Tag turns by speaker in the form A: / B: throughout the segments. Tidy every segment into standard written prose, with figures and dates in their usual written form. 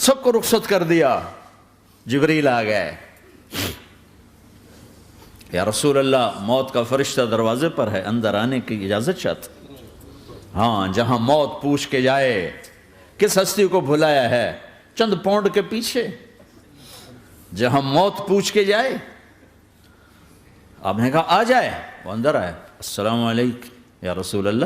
A: سب کو رخصت کر دیا. جبریل آ گئے. یا رسول اللہ موت کا فرشتہ دروازے پر ہے, اندر آنے کی اجازت چاہتا. ہاں, جہاں موت پوچھ کے جائے کس ہستی کو بھلایا ہے, چند پونڈ کے پیچھے. جہاں موت پوچھ کے جائے, آپ نے کہا آ جائے, وہ اندر آئے. السلام علیکم یا رسول اللہ,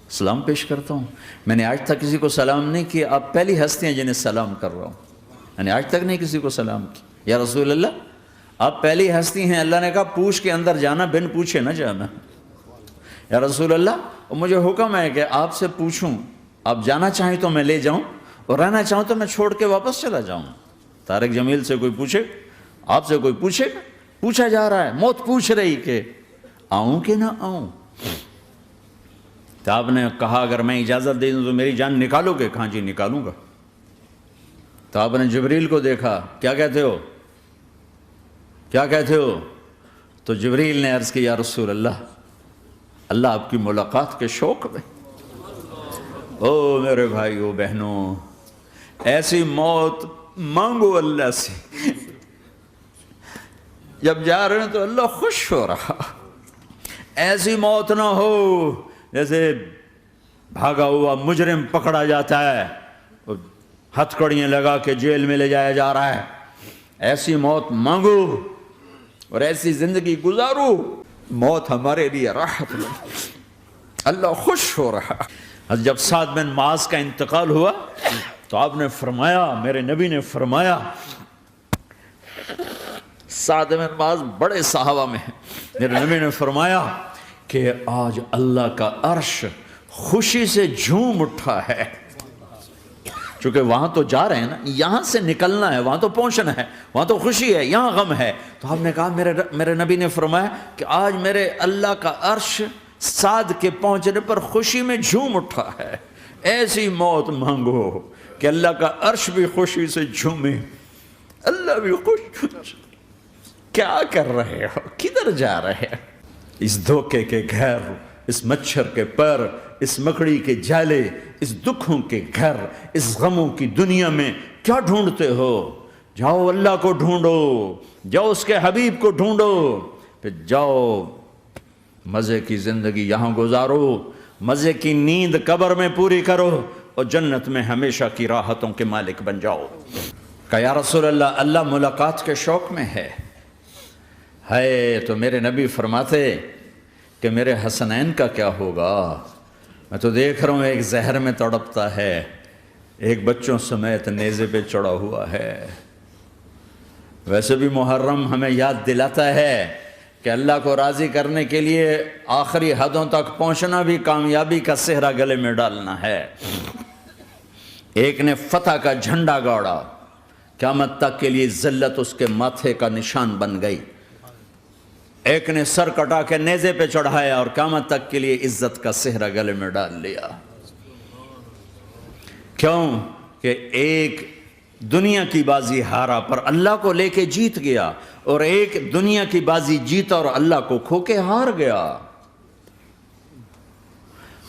A: سلام پیش کرتا ہوں. میں نے آج تک کسی کو سلام نہیں کیا, آپ پہلی ہستی ہیں جنہیں سلام کر رہا ہوں. میں نے آج تک نہیں کسی کو سلام کیا. یا رسول اللہ آپ پہلی ہستی ہیں. اللہ نے کہا پوچھ کے اندر جانا, بن پوچھے نہ جانا. یا رسول اللہ مجھے حکم ہے کہ آپ سے پوچھوں, آپ جانا چاہیں تو میں لے جاؤں, اور رہنا چاہوں تو میں چھوڑ کے واپس چلا جاؤں. طارق جمیل سے کوئی پوچھے, آپ سے کوئی پوچھے, پوچھا جا رہا ہے, موت پوچھ رہی کہ آؤں کہ نہ آؤں. تو آپ نے کہا اگر میں اجازت دے دوں تو میری جان نکالو گے؟ کہاں جی نکالوں گا. تو آپ نے جبریل کو دیکھا, کیا کہتے ہو, کیا کہتے ہو؟ تو جبریل نے عرض کی یا رسول اللہ, اللہ آپ کی ملاقات کے شوق میں. او میرے بھائیو بہنوں, ایسی موت مانگو اللہ سے. جب جا رہے ہیں تو اللہ خوش ہو رہا. ایسی موت نہ ہو جیسے بھاگا ہوا مجرم پکڑا جاتا ہے, ہتھ کڑیاں لگا کے جیل میں لے جایا جا رہا ہے. ایسی موت مانگو اور ایسی زندگی گزارو, موت ہمارے لیے راحت ہے. اللہ خوش ہو رہا. جب سعد بن معاذ کا انتقال ہوا تو آپ نے فرمایا, میرے نبی نے فرمایا, سعد بن معاذ بڑے صحابہ میں ہیں, میرے نبی نے فرمایا کہ آج اللہ کا عرش خوشی سے جھوم اٹھا ہے. چونکہ وہاں تو جا رہے ہیں نا, یہاں سے نکلنا ہے, وہاں تو پہنچنا ہے, وہاں تو خوشی ہے, یہاں غم ہے. تو آپ نے کہا, میرے نبی نے فرمایا کہ آج میرے اللہ کا عرش سعد کے پہنچنے پر خوشی میں جھوم اٹھا ہے. ایسی موت مانگو کہ اللہ کا عرش بھی خوشی سے جھومے, اللہ بھی خوش. کیا کر رہے ہو, کدھر جا رہے ہو؟ اس دھوکے کے گھر, اس مچھر کے پر, اس مکڑی کے جالے, اس دکھوں کے گھر, اس غموں کی دنیا میں کیا ڈھونڈتے ہو؟ جاؤ اللہ کو ڈھونڈو, جاؤ اس کے حبیب کو ڈھونڈو, پھر جاؤ مزے کی زندگی یہاں گزارو, مزے کی نیند قبر میں پوری کرو, اور جنت میں ہمیشہ کی راحتوں کے مالک بن جاؤ. کہا یا رسول اللہ, اللہ ملاقات کے شوق میں ہے. تو میرے نبی فرماتے کہ میرے حسنین کا کیا ہوگا؟ میں تو دیکھ رہا ہوں ایک زہر میں تڑپتا ہے, ایک بچوں سمیت نیزے پہ چڑھا ہوا ہے. ویسے بھی محرم ہمیں یاد دلاتا ہے کہ اللہ کو راضی کرنے کے لیے آخری حدوں تک پہنچنا بھی کامیابی کا صحرا گلے میں ڈالنا ہے. ایک نے فتح کا جھنڈا گاڑا, قیامت تک کے لیے ذلت اس کے ماتھے کا نشان بن گئی. ایک نے سر کٹا کے نیزے پہ چڑھایا اور قیامت تک کے لیے عزت کا صحرا گلے میں ڈال لیا. کیوں کہ ایک دنیا کی بازی ہارا پر اللہ کو لے کے جیت گیا, اور ایک دنیا کی بازی جیتا اور اللہ کو کھو کے ہار گیا.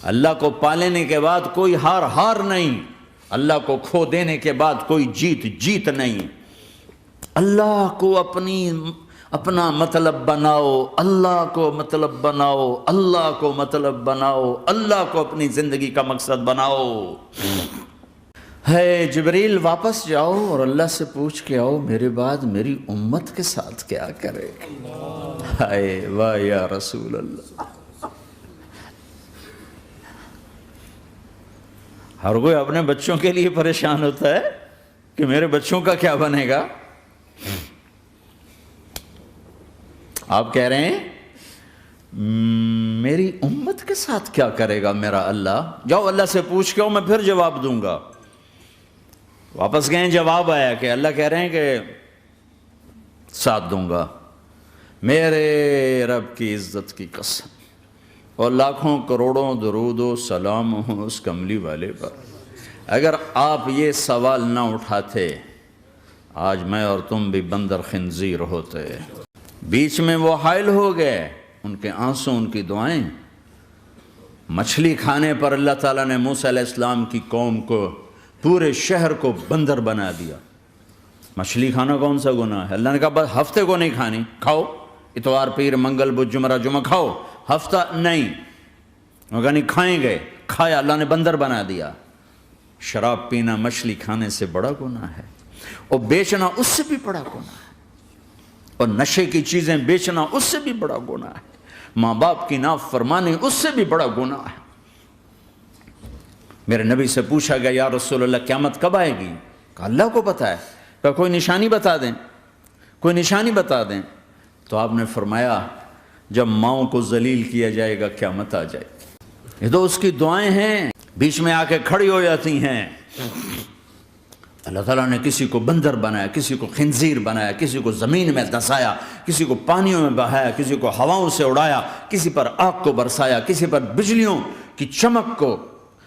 A: اللہ کو پالینے کے بعد کوئی ہار نہیں, اللہ کو کھو دینے کے بعد کوئی جیت نہیں. اللہ کو اپنا مطلب بناؤ, اللہ کو مطلب بناؤ, اللہ کو مطلب بناؤ, اللہ کو اپنی زندگی کا مقصد بناؤ. ہے جبریل واپس جاؤ اور اللہ سے پوچھ کے آؤ میرے بعد میری امت کے ساتھ کیا کرے. ہائے واہ یا رسول اللہ. ہر کوئی اپنے بچوں کے لیے پریشان ہوتا ہے کہ میرے بچوں کا کیا بنے گا. آپ کہہ رہے ہیں میری امت کے ساتھ کیا کرے گا میرا اللہ. جاؤ اللہ سے پوچھ کے آؤ, میں پھر جواب دوں گا. واپس گئے, جواب آیا کہ اللہ کہہ رہے ہیں کہ ساتھ دوں گا. میرے رب کی عزت کی قسم, اور لاکھوں کروڑوں درود و سلام ہوں اس کملی والے پر, اگر آپ یہ سوال نہ اٹھاتے آج میں اور تم بھی بندر خنزیر ہوتے. بیچ میں وہ حائل ہو گئے, ان کے آنسو, ان کی دعائیں. مچھلی کھانے پر اللہ تعالیٰ نے موسیٰ علیہ السلام کی قوم کو پورے شہر کو بندر بنا دیا۔ مچھلی کھانا کون سا گناہ ہے؟ اللہ نے کہا بس ہفتے کو نہیں کھانی، کھاؤ اتوار پیر منگل بدھ جمعہ جمعہ کھاؤ، ہفتہ نہیں۔ مگر نہیں کھائیں گے، کھایا، اللہ نے بندر بنا دیا۔ شراب پینا مچھلی کھانے سے بڑا گناہ ہے، اور بیچنا اس سے بھی بڑا گناہ ہے، اور نشے کی چیزیں بیچنا اس سے بھی بڑا گناہ ہے، ماں باپ کی نافرمانی اس سے بھی بڑا گناہ ہے۔ میرے نبی سے پوچھا گیا یا رسول اللہ قیامت کب آئے گی؟ کہا اللہ کو پتہ ہے۔ کہا کوئی نشانی بتا دیں، کوئی نشانی بتا دیں۔ تو آپ نے فرمایا جب ماؤں کو ذلیل کیا جائے گا قیامت آ جائے گی۔ یہ تو اس کی دعائیں ہیں، بیچ میں آ کے کھڑی ہو جاتی ہیں۔ اللہ تعالیٰ نے کسی کو بندر بنایا، کسی کو خنزیر بنایا، کسی کو زمین میں دسایا، کسی کو پانیوں میں بہایا، کسی کو ہواؤں سے اڑایا، کسی پر آگ کو برسایا، کسی پر بجلیوں کی چمک کو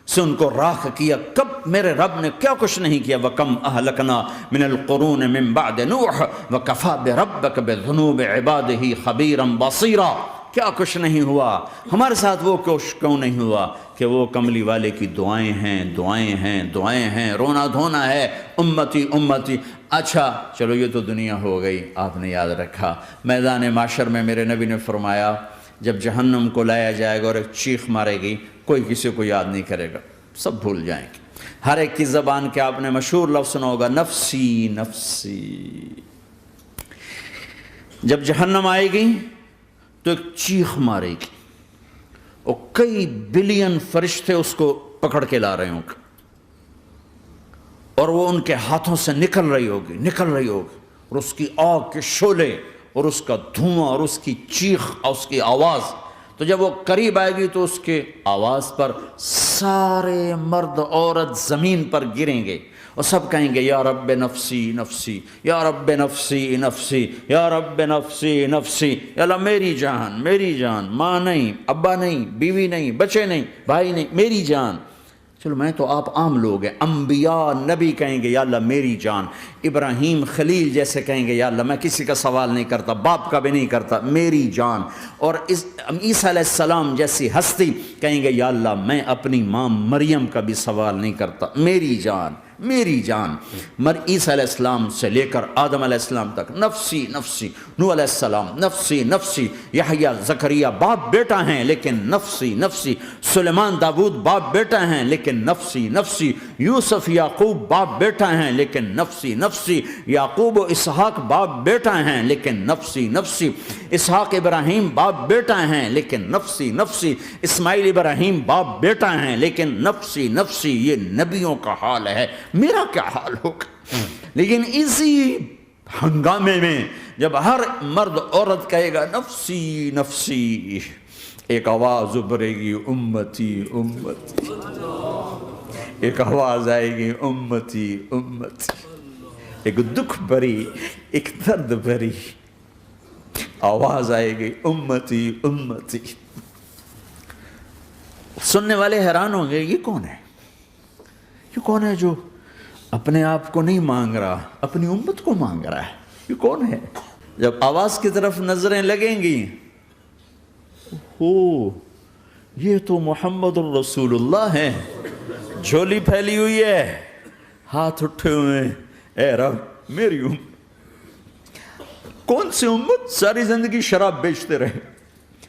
A: سے ان کو راکھ کیا۔ کب میرے رب نے کیا کچھ نہیں کیا۔ وَكَمْ أَهْلَكْنَا مِنَ الْقُرُونِ مِنْ بَعْدِ نُوحٍ وَكَفَى بِرَبِّكَ بِذُنُوبِ عِبَادِهِ خَبِيرًا بَصِيرًا۔ کیا کچھ نہیں ہوا ہمارے ساتھ، وہ کچھ کیوں نہیں ہوا کہ وہ کملی والے کی دعائیں ہیں، دعائیں ہیں، دعائیں ہیں، رونا دھونا ہے، امتی امتی۔ اچھا چلو یہ تو دنیا ہو گئی، آپ نے یاد رکھا میدان معاشر میں میرے نبی نے فرمایا جب جہنم کو لایا جائے گا اور ایک چیخ مارے گی، کوئی کسی کو یاد نہیں کرے گا، سب بھول جائیں گے۔ ہر ایک کی زبان کے آپ نے مشہور لفظ سنا ہوگا نفسی نفسی۔ جب جہنم آئے گی تو ایک چیخ مارے گی، اور کئی بلین فرشتے اس کو پکڑ کے لا رہے ہوں گے، اور وہ ان کے ہاتھوں سے نکل رہی ہوگی، اور اس کی آگ کے شعلے اور اس کا دھواں اور اس کی چیخ اور اس کی آواز۔ تو جب وہ قریب آئے گی تو اس کے آواز پر سارے مرد عورت زمین پر گریں گے اور سب کہیں گے یا رب نفسی نفسی، یا رب نفسی نفسی، یا رب نفسی نفسی، یا اللہ میری جان میری جان، ماں نہیں، ابا نہیں، بیوی نہیں، بچے نہیں، بھائی نہیں، میری جان۔ چلو میں تو آپ عام لوگ ہیں، انبیاء نبی کہیں گے یا اللہ میری جان، ابراہیم خلیل جیسے کہیں گے یا اللہ میں کسی کا سوال نہیں کرتا، باپ کا بھی نہیں کرتا، میری جان، اور عیسیٰ علیہ السلام جیسی ہستی کہیں گے یا اللہ میں اپنی ماں مریم کا بھی سوال نہیں کرتا، میری جان میری جان۔ عیسیٰ علیہ السلام سے لے کر آدم علیہ السلام تک نفسی نفسی، نوح علیہ السلام نفسی نفسی، یحییٰ زکریا باپ بیٹا ہیں لیکن نفسی نفسی، سلیمان داود باپ بیٹا ہیں لیکن نفسی نفسی، یوسف یعقوب باپ بیٹا ہیں لیکن نفسی نفسی، یعقوب و اسحاق باپ بیٹا ہیں لیکن نفسی نفسی، اسحاق ابراہیم باپ بیٹا ہیں لیکن نفسی نفسی، اسماعیل ابراہیم باپ بیٹا ہیں لیکن نفسی نفسی۔ یہ نبیوں کا حال ہے، میرا کیا حال ہوگا؟ لیکن اسی ہنگامے میں جب ہر مرد عورت کہے گا نفسی نفسی، ایک آواز ابھرے گی امتی امتی، ایک آواز آئے گی امتی امتی، ایک دکھ بھری ایک درد بھری آواز آئے گی امتی امتی۔ سننے والے حیران ہوں گے یہ کون ہے، یہ کون ہے جو اپنے آپ کو نہیں مانگ رہا، اپنی امت کو مانگ رہا ہے، یہ کون ہے؟ جب آواز کی طرف نظریں لگیں گی، یہ تو محمد الرسول اللہ ہے، جھولی پھیلی ہوئی ہے، ہاتھ اٹھے ہوئے ہیں، اے رب میری امت۔ کون سی امت ساری زندگی شراب بیچتے رہے،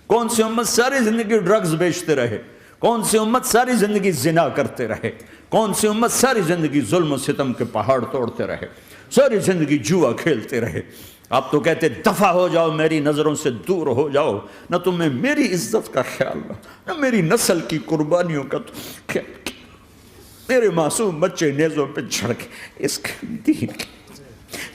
A: کون سی امت ساری زندگی ڈرگز بیچتے رہے، کون سی امت ساری زندگی زنا کرتے رہے، کون سی امت ساری زندگی ظلم و ستم کے پہاڑ توڑتے رہے، ساری زندگی جوا کھیلتے رہے۔ آپ تو کہتے دفع ہو جاؤ، میری نظروں سے دور ہو جاؤ، نہ تمہیں میری عزت کا خیال نہ میری نسل کی قربانیوں کا خیال، میرے معصوم بچے نیزوں پہ جھڑکے اس دین کی،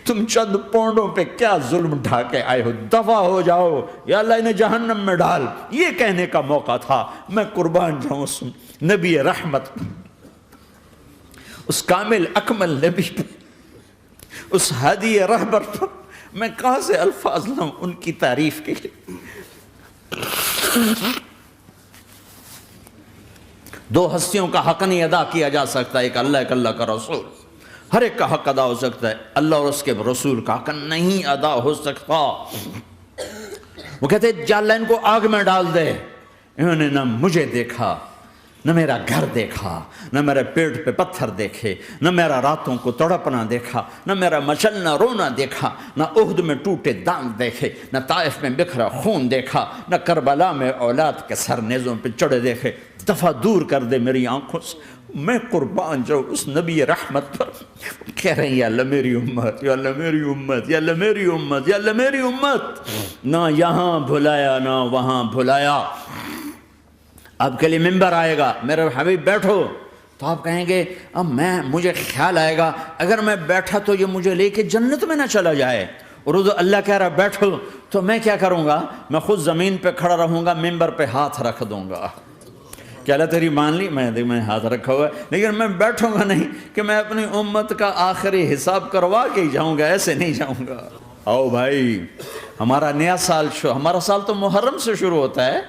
A: تم چند پونڈوں پہ کیا ظلم ڈھا کے آئے ہو، دفع ہو جاؤ یا اللہ انہیں جہنم میں ڈال۔ یہ کہنے کا موقع تھا، میں قربان جاؤں اس نبی رحمت، اس کامل اکمل نبی پر، اس ہادی رہبر پر میں کہاں سے الفاظ لاؤں ان کی تعریف کے لیے۔ دو ہستیوں کا حق نہیں ادا کیا جا سکتا، ایک اللہ ایک اللہ کا رسول، ہر ایک کا حق ادا ہو سکتا ہے، اللہ اور اس کے رسول کا حق نہیں ادا ہو سکتا۔ وہ کہتے ہیں جا اللہ ان کو آگ میں ڈال دے، انہوں نے نہ مجھے دیکھا نہ میرا گھر دیکھا، نہ میرے پیٹ پہ پتھر دیکھے، نہ میرا راتوں کو تڑپنا دیکھا، نہ میرا مچلنا رونا دیکھا، نہ احد میں ٹوٹے دانت دیکھے، نہ طائف میں بکھرا خون دیکھا، نہ کربلا میں اولاد کے سر نیزوں پہ چڑھے دیکھے۔ دفعہ دور کر دے میری آنکھوں سے، میں قربان جاؤں اس نبی رحمت پر۔ کہہ رہے ہیں یا اللہ میری امت، یا اللہ میری امت، یا اللہ میری امت، یا اللہ میری امت۔ نہ یہاں بھلایا نہ وہاں بھلایا۔ آپ کے لیے ممبر آئے گا، میرے حبیب بیٹھو، تو آپ کہیں گے اب مجھے خیال آئے گا اگر میں بیٹھا تو یہ مجھے لے کے جنت میں نہ چلا جائے، اور اللہ کہہ رہا بیٹھو تو میں کیا کروں گا؟ میں خود زمین پہ کھڑا رہوں گا، ممبر پہ ہاتھ رکھ دوں گا کہ اللہ تیری مان لی، میں ہاتھ رکھا ہوا ہے، لیکن میں بیٹھوں گا نہیں کہ میں اپنی امت کا آخری حساب کروا کے ہی جاؤں گا، ایسے نہیں جاؤں گا۔ آؤ بھائی، ہمارا نیا سال ہمارا سال تو محرم سے شروع ہوتا ہے،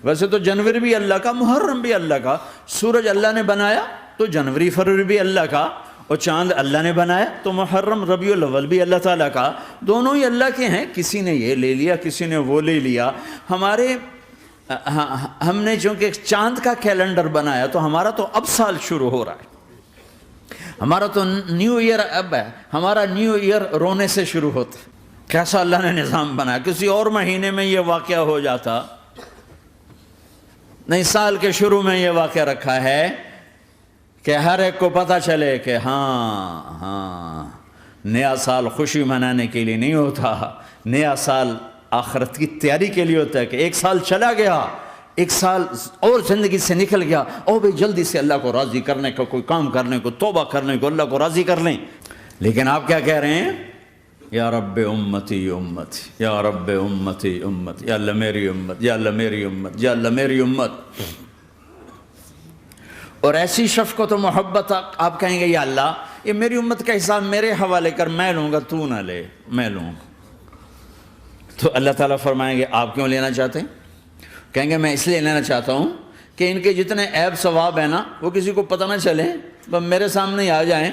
A: ویسے تو جنوری بھی اللہ کا، محرم بھی اللہ کا، سورج اللہ نے بنایا تو جنوری فروری بھی اللہ کا، اور چاند اللہ نے بنایا تو محرم ربیع الاول بھی اللہ تعالیٰ کا، دونوں ہی اللہ کے ہیں۔ کسی نے یہ لے لیا، کسی نے وہ لے لیا۔ ہم نے چونکہ چاند کا کیلنڈر بنایا تو ہمارا تو اب سال شروع ہو رہا ہے، ہمارا تو نیو ایئر اب ہے، ہمارا نیو ایئر رونے سے شروع ہوتا ہے۔ کیسا اللہ نے نظام بنایا، کسی اور مہینے میں یہ واقعہ ہو جاتا، نہیں سال کے شروع میں یہ واقعہ رکھا ہے کہ ہر ایک کو پتہ چلے کہ ہاں نیا سال خوشی منانے کے لیے نہیں ہوتا، نیا سال آخرت کی تیاری کے لیے ہوتا ہے کہ ایک سال چلا گیا، ایک سال اور زندگی سے نکل گیا، او بھئی جلدی سے اللہ کو راضی کرنے کا کوئی کام کرنے کو، توبہ کرنے کو، اللہ کو راضی کر لیں۔ لیکن آپ کیا کہہ رہے ہیں؟ یا رب امتی امتی، یا رب امتی امت، یا اللہ میری امت، یا اللہ میری امت، یا اللہ میری امت۔ اور ایسی شفقت و محبت آپ کہیں گے یا اللہ یہ میری امت کا حساب میرے حوالے کر، میں لوں گا، تو نہ لے، میں لوں گا۔ تو اللہ تعالیٰ فرمائیں گے آپ کیوں لینا چاہتے ہیں؟ کہیں گے میں اس لیے لینا چاہتا ہوں کہ ان کے جتنے عیب ثواب ہیں نا وہ کسی کو پتہ نہ چلے، بس میرے سامنے ہی آ جائیں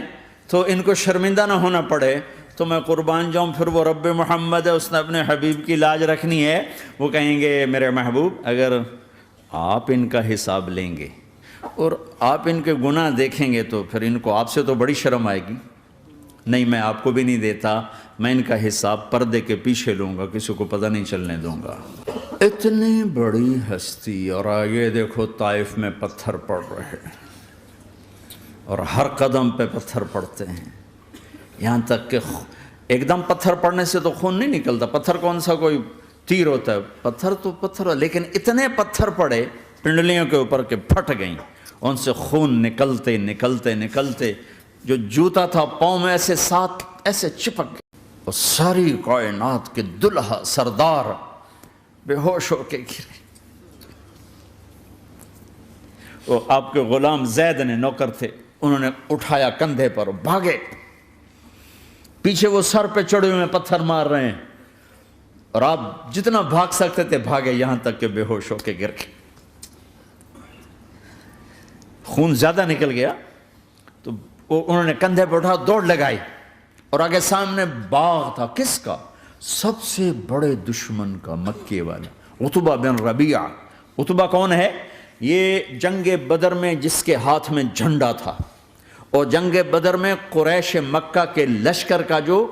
A: تو ان کو شرمندہ نہ ہونا پڑے، تو میں قربان جاؤں۔ پھر وہ رب محمد ہے، اس نے اپنے حبیب کی لاج رکھنی ہے، وہ کہیں گے میرے محبوب اگر آپ ان کا حساب لیں گے اور آپ ان کے گناہ دیکھیں گے تو پھر ان کو آپ سے تو بڑی شرم آئے گی، نہیں میں آپ کو بھی نہیں دیتا، میں ان کا حساب پردے کے پیچھے لوں گا، کسی کو پتہ نہیں چلنے دوں گا۔ اتنی بڑی ہستی، اور آگے دیکھو طائف میں پتھر پڑ رہے ہیں، اور ہر قدم پہ پتھر پڑتے ہیں، یہاں تک کہ ایک دم پتھر پڑنے سے تو خون نہیں نکلتا، پتھر کون سا کوئی تیر ہوتا ہے، پتھر تو پتھر، لیکن اتنے پتھر پڑے پنڈلیوں کے اوپر کہ پھٹ گئیں، ان سے خون نکلتے نکلتے نکلتے جو جوتا تھا پاؤں میں ایسے ساتھ ایسے چپک گئے، اور ساری کائنات کے دلہا سردار بے ہوش ہو کے گرے۔ وہ آپ کے غلام زید نے نوکر تھے، انہوں نے اٹھایا کندھے پر، بھاگے، پیچھے وہ سر پہ چڑھے ہوئے پتھر مار رہے ہیں، اور آپ جتنا بھاگ سکتے تھے بھاگے، یہاں تک کہ بے ہوش ہو کے گر گئے۔ خون زیادہ نکل گیا تو انہوں نے کندھے پہ اٹھا، دوڑ لگائی، اور آگے سامنے باغ تھا، کس کا؟ سب سے بڑے دشمن کا، مکے والا عتبہ بن ربیعہ۔ عتبہ کون ہے؟ یہ جنگ بدر میں جس کے ہاتھ میں جھنڈا تھا، اور جنگ بدر میں قریش مکہ کے لشکر کا جو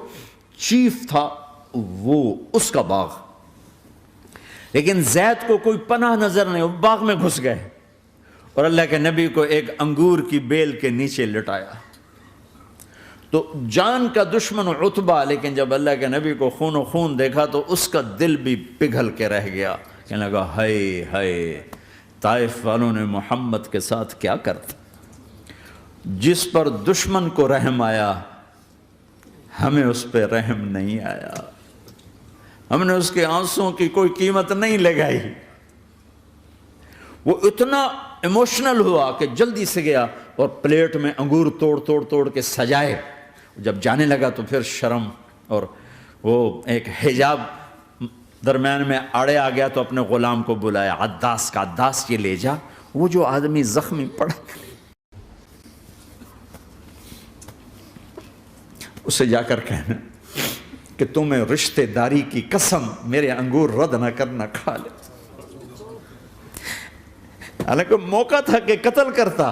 A: چیف تھا وہ اس کا باغ، لیکن زید کو کوئی پناہ نظر نہیں، وہ باغ میں گھس گئے، اور اللہ کے نبی کو ایک انگور کی بیل کے نیچے لٹایا۔ تو جان کا دشمن عتبہ، لیکن جب اللہ کے نبی کو خون و خون دیکھا تو اس کا دل بھی پگھل کے رہ گیا، کہنے لگا ہائے ہائے، طائف والوں نے محمد کے ساتھ کیا کرتا، جس پر دشمن کو رحم آیا ہمیں اس پہ رحم نہیں آیا، ہم نے اس کے آنسوں کی کوئی قیمت نہیں لگائی۔ وہ اتنا ایموشنل ہوا کہ جلدی سے گیا اور پلیٹ میں انگور توڑ کے سجائے، جب جانے لگا تو پھر شرم اور وہ ایک حجاب درمیان میں آڑے آ گیا، تو اپنے غلام کو بلایا، عداس کا، عداس یہ لے جا وہ جو آدمی زخمی پڑا، اسے جا کر کہنا کہ تمہیں رشتہ داری کی قسم میرے انگور رد نہ کرنا، کھا لے۔ حالانکہ موقع تھا کہ قتل کرتا،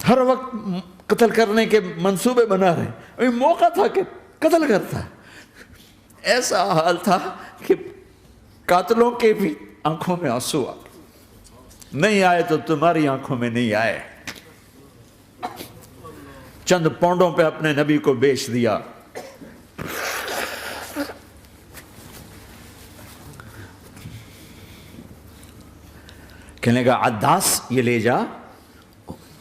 A: ہر وقت قتل کرنے کے منصوبے بنا رہے، ابھی موقع تھا کہ قتل کرتا. ایسا حال تھا کہ قاتلوں کے بھی آنکھوں میں آنسو آ نہیں آئے تو تمہاری آنکھوں میں نہیں آئے. چند پونڈوں پہ اپنے نبی کو بیچ دیا. کہنے کا عداس یہ لے جا.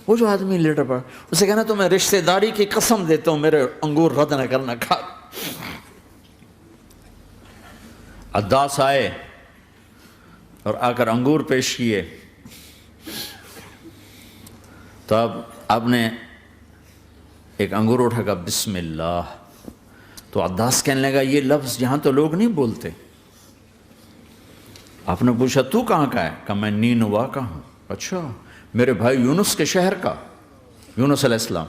A: وہ جو آدمی لیٹر پڑا اسے کہنا تو میں رشتہ داری کی قسم دیتا ہوں میرے انگور رد نہ کرنا. کھا. عداس آئے اور آ کر انگور پیش کیے تو اب آپ نے ایک انگور اٹھا کر بسم اللہ. تو عداس کہنے لگا یہ لفظ یہاں تو لوگ نہیں بولتے. آپ نے پوچھا تو کہاں کا ہے؟ کہا میں نینوا کا ہوں. اچھا میرے بھائی یونس کے شہر کا، یونس علیہ السلام.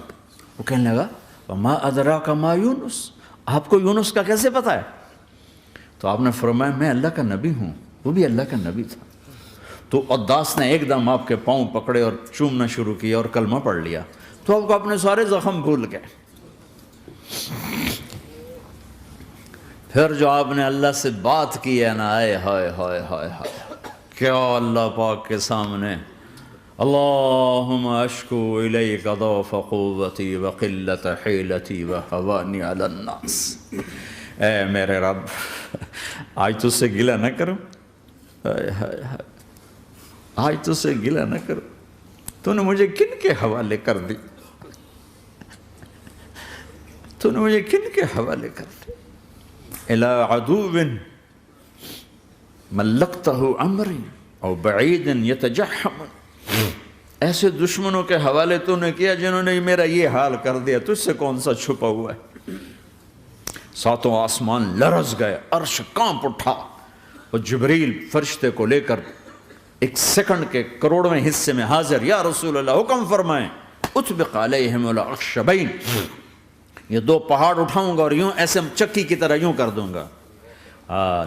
A: وہ کہنے لگا وما ادراک ما یونس، آپ کو یونس کا کیسے پتا ہے؟ تو آپ نے فرمایا میں اللہ کا نبی ہوں، وہ بھی اللہ کا نبی تھا. تو عداس نے ایک دم آپ کے پاؤں پکڑے اور چومنا شروع کیا اور کلمہ پڑھ لیا. تو آپ کو اپنے سارے زخم بھول گئے. پھر جو آپ نے اللہ سے بات کی ہے نا، آئے ہائے ہائے ہائے ہائے، کیا اللہ پاک کے سامنے اللہم اشکو الیک ضعف قوتی وقلت حیلتی وہوانی علی الناس. اے میرے رب آج تجھ سے گلہ نہ کروں، آج تجھ سے گلہ نہ کروں، تو نے مجھے کن کے حوالے کر دی، تو نے مجھے کن کے حوالے کر دی. الی عدو ملکتہ عمری او بعید یتجحم، ایسے دشمنوں کے حوالے تو نے کیا جنہوں نے میرا یہ حال کر دیا، تجھ سے کون سا چھپا ہوا ہے. ساتوں آسمان لرز گئے، عرش کانپ اٹھا، اور جبریل فرشتے کو لے کر ایک سیکنڈ کے کروڑویں حصے میں حاضر. یا رسول اللہ حکم فرمائیں اطبق علیہم الاخشبین، یہ دو پہاڑ اٹھاؤں گا اور یوں ایسے چکی کی طرح یوں کر دوں گا.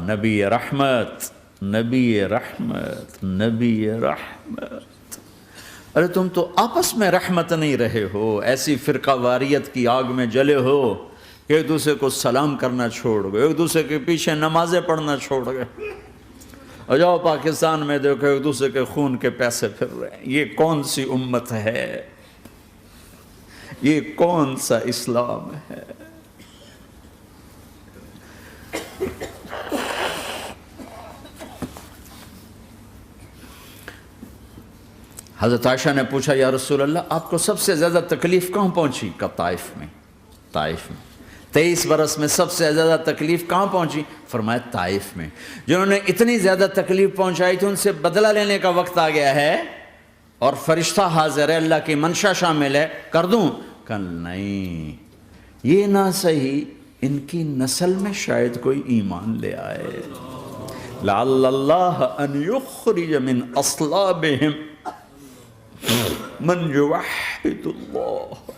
A: نبی رحمت، نبی رحمت، نبی رحمت. ارے تم تو آپس میں رحمت نہیں رہے ہو، ایسی فرقہ واریت کی آگ میں جلے ہو کہ ایک دوسرے کو سلام کرنا چھوڑ گئے، ایک دوسرے کے پیچھے نمازیں پڑھنا چھوڑ گئے. اور جاؤ پاکستان میں دیکھو ایک دوسرے کے خون کے پیسے پھر رہے ہیں. یہ کون سی امت ہے؟ یہ کون سا اسلام ہے؟ حضرت عائشہ نے پوچھا یا رسول اللہ آپ کو سب سے زیادہ تکلیف کہاں پہنچی؟ کہا طائف میں. طائف میں 23 برس میں سب سے زیادہ تکلیف کہاں پہنچی؟ فرمایا طائف میں. جنہوں نے اتنی زیادہ تکلیف پہنچائی تھی ان سے بدلہ لینے کا وقت آ گیا ہے اور فرشتہ حاضر ہے، اللہ کی منشا شامل ہے، کر دوں؟ کہ نہیں، یہ نہ صحیح، ان کی نسل میں شاید کوئی ایمان لے آئے. لعل اللہ ان یخرج من اصلابہم من یوحد اللہ.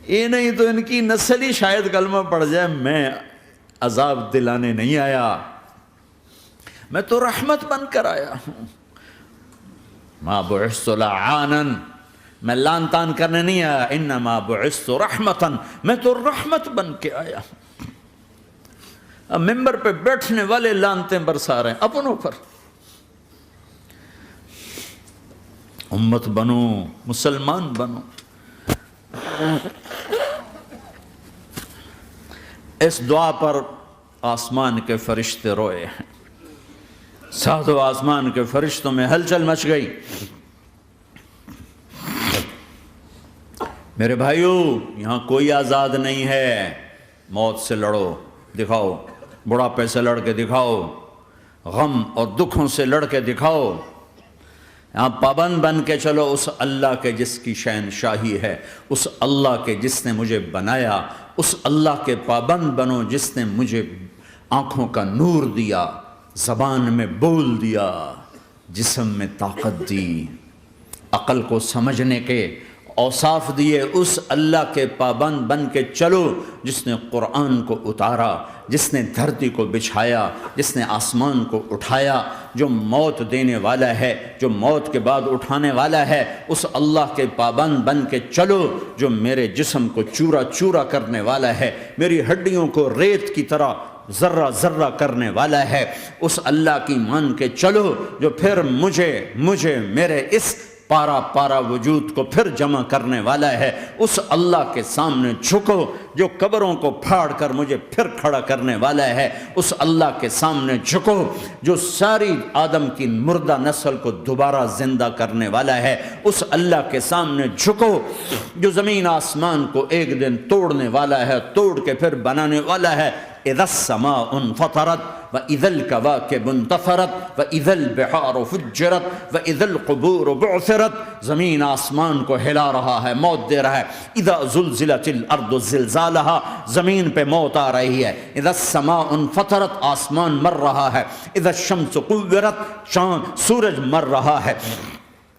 A: یہ نہیں تو ان کی نسل ہی شاید کلمہ پڑھ جائے. میں عذاب دلانے نہیں آیا، میں تو رحمت بن کر آیا ہوں. ما بعثت لعانا، میں لان تان کرنے نہیں آیا. انما بعثت رحمتا، میں تو رحمت بن کے آیا ہوں. اب ممبر پہ بیٹھنے والے لانتیں برسا رہے ہیں اپنوں پر. امت بنو، مسلمان بنو. اس دعا پر آسمان کے فرشتے روئے ہیں. ساتوں آسمان کے فرشتوں میں ہلچل مچ گئی. میرے بھائیو یہاں کوئی آزاد نہیں ہے. موت سے لڑو، دکھاؤ. بڑھاپے سے لڑ کے دکھاؤ، غم اور دکھوں سے لڑ کے دکھاؤ. یہاں پابند بن کے چلو اس اللہ کے جس کی شہنشاہی ہے، اس اللہ کے جس نے مجھے بنایا، اس اللہ کے پابند بنو جس نے مجھے آنکھوں کا نور دیا، زبان میں بول دیا، جسم میں طاقت دی، عقل کو سمجھنے کے اوصاف دیے، اس اللہ کے پابند بن کے چلو جس نے قرآن کو اتارا، جس نے دھرتی کو بچھایا، جس نے آسمان کو اٹھایا، جو موت دینے والا ہے، جو موت کے بعد اٹھانے والا ہے، اس اللہ کے پابند بن کے چلو جو میرے جسم کو چورا چورا کرنے والا ہے، میری ہڈیوں کو ریت کی طرح ذرہ ذرہ کرنے والا ہے، اس اللہ کی مان کے چلو جو پھر مجھے میرے اس پارا پارا وجود کو پھر جمع کرنے والا ہے، اس اللہ کے سامنے جھکو جو قبروں کو پھاڑ کر مجھے پھر کھڑا کرنے والا ہے، اس اللہ کے سامنے جھکو جو ساری آدم کی مردہ نسل کو دوبارہ زندہ کرنے والا ہے، اس اللہ کے سامنے جھکو جو زمین آسمان کو ایک دن توڑنے والا ہے، توڑ کے پھر بنانے والا ہے۔ اذا السماء انفطرت واذا الكواكب انتثرت واذا البحار فجرت واذا القبور بعثرت، زمین آسمان کو ہلا رہا ہے، موت دے رہا ہے۔ اذا زلزلت الارض زلزالها، زمین پہ موت آ رہی ہے۔ اذا السماء انفطرت، آسمان مر رہا ہے۔ اذا الشمس قورت، سورج مر رہا ہے۔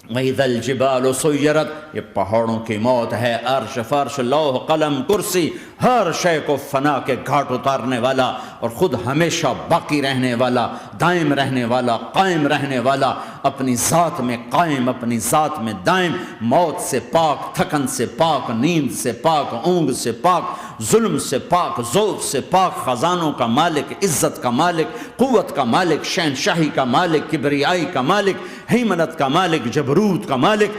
A: وَإِذَا الْجِبَالُ سُيِّرَتْ، یہ پہاڑوں کی موت ہے۔ عرش فرش لوح قلم کرسی، ہر شے کو فنا کے گھاٹ اتارنے والا اور خود ہمیشہ باقی رہنے والا، دائم رہنے والا، قائم رہنے والا، اپنی ذات میں قائم، اپنی ذات میں دائم، موت سے پاک، تھکن سے پاک، نیند سے پاک، اونگ سے پاک، ظلم سے پاک، ذوق سے پاک، خزانوں کا مالک، عزت کا مالک، قوت کا مالک، شہنشاہی کا مالک، کبریائی کا مالک، ہیمنت کا مالک، جبروت کا مالک،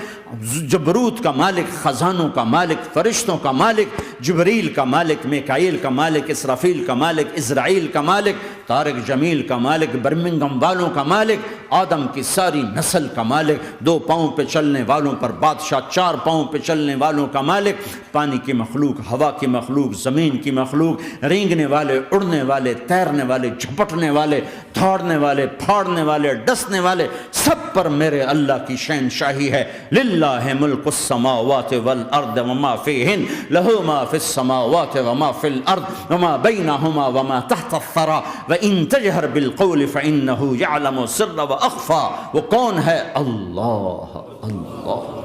A: جبروت کا مالک، خزانوں کا مالک، فرشتوں کا مالک، جبریل کا مالک، میکائیل کا مالک، اسرافیل کا مالک، اسرائیل کا مالک، طارق جمیل کا مالک، برمنگم والوں کا مالک، آدم کی ساری نسل کا مالک، 2 پاؤں پہ چلنے والوں پر بادشاہ، 4 پاؤں پہ چلنے والوں کا مالک، پانی کی مخلوق، ہوا کی مخلوق، زمین کی مخلوق، رینگنے والے، اڑنے والے، تیرنے والے، جھپٹنے والے، دھاڑنے والے، پھاڑنے والے، ڈسنے والے، سب پر میرے اللہ کی شہنشاہی ہے۔ للہ ملک السماوات والارض وما فیہن، لہ ما فی السماوات وما فی الارض وما بینہما وما تحت الثری وان تجہر بالقول فانہ یعلم السر واخفی۔ وہ کون ہے؟ اللہ، اللہ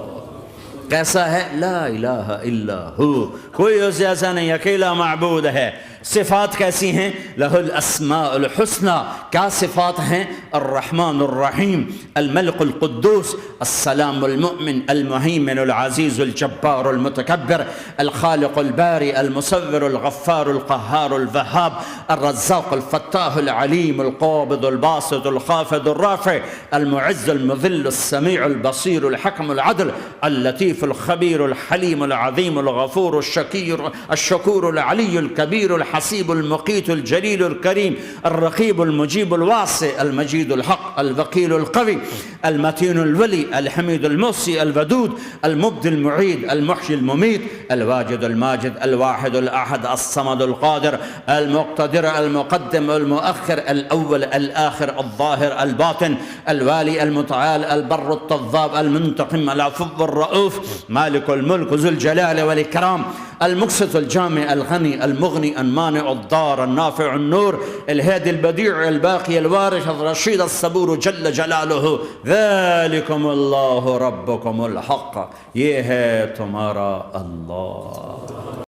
A: کیسا ہے؟ لا الہ الا ہو، کوئی اس جیسا نہیں، اکیلا معبود ہے۔ صفات کیسی ہیں؟ لہ الاسماء الحسنى، کیا صفات ہیں؟ الرحمن الرحیم، الملک القدوس، السلام المؤمن، المہیمن العزیز الجبار المتکبر، الخالق الباری المصور الغفار القہار الوہاب، الرزاق الفتاح العلیم القابض الباسط الخافض الرافع، المعز المذل السمیع البصیر الحکم العدل، اللطیف الخبیر الحلیم العظیم الغفور الشکور العلی الکبیر الحسیب المقیت الجلیل الکریم، الرقیب المجیب الواسع، المجید الحق، الوکیل القوی، المتین الولی، الحمید المحصی، الودود، المبدی المعید، المحیی الممیت، الواجد الماجد، الواحد الاحد، الصمد القادر، المقتدر، المقدم، المؤخر، الاول، الاخر، الظاهر، الباطن، الوالي، المتعال، البر التضاب، المنتقم، العفو الرؤوف، مالك الملك ذو الجلال والإكرام، المقسط الجامع الغني المغني المانع الضار النافع النور، الهادي البديع الباقي الوارث الرشيد الصبور جل جلاله، ذلكم الله ربكم الحق، یہ ہے تمہارا اللہ۔